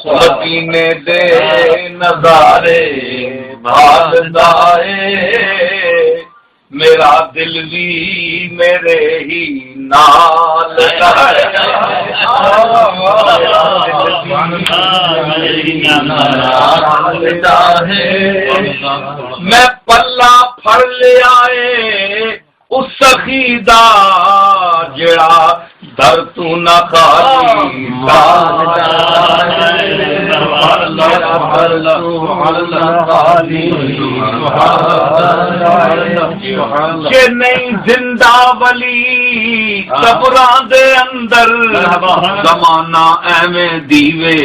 मदीने दे नजारे भालदाए मेरा दिल भी मेरे ही नाल मैं पल्ला फड़ ले आए उस सखी दा जड़ा दर तू न खाली के नहीं जिंदा वली कब्रां दे अंदर जमाना एवें दीवे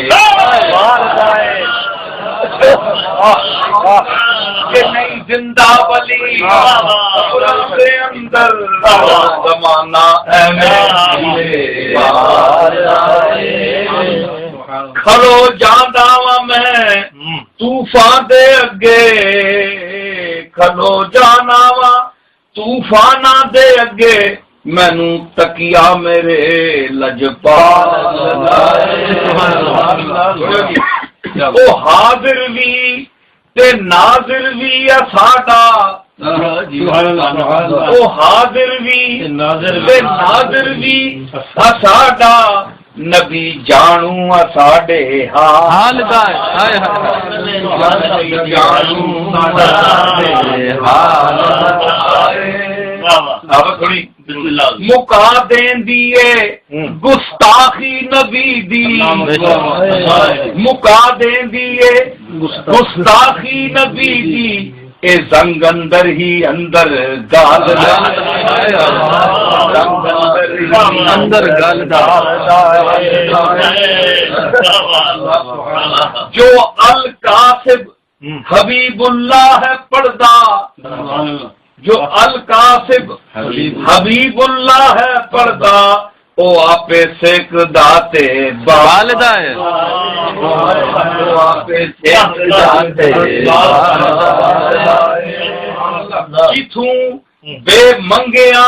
के नहीं जिंदा वली कब्रां दे अंदर जमाना खलो जांदा वा मैं तूफान दे अगे खलो जाना वा तूफाना दे अगे मैनू तकिया मेरे लजपाल ओ हाजिर भी ते नाजिर भी है साडा ओ हाजिर भी ते नाजिर भी है साडा नबी जानू साडे हाल दा जानू मुका देंदी है गुस्ताखी नबी दी मुका देंदी है गुस्ताखी नबी दी ए जंग अंदर ही अंदर गाल अंदर गाल जो अल कासिब हबीबुल्लाह है पर्दा जो अल कासिब हबीबुल्लाह है पर्दा ओ आपे सेक दाते बालदा है ओ आपे सेक दाते किथू बे मंगिया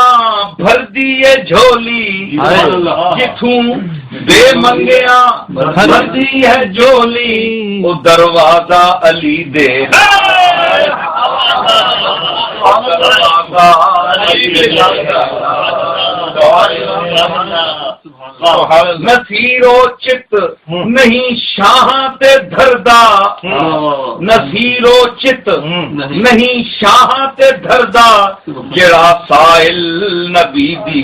भर दिए झोली किथू बे मंगिया भर दी है झोली वो दरवाजा अली दे नसीरो चित नहीं शाह ते धरदा नसीरो चित नहीं शाह ते धरदा जड़ा साहिल नबी दी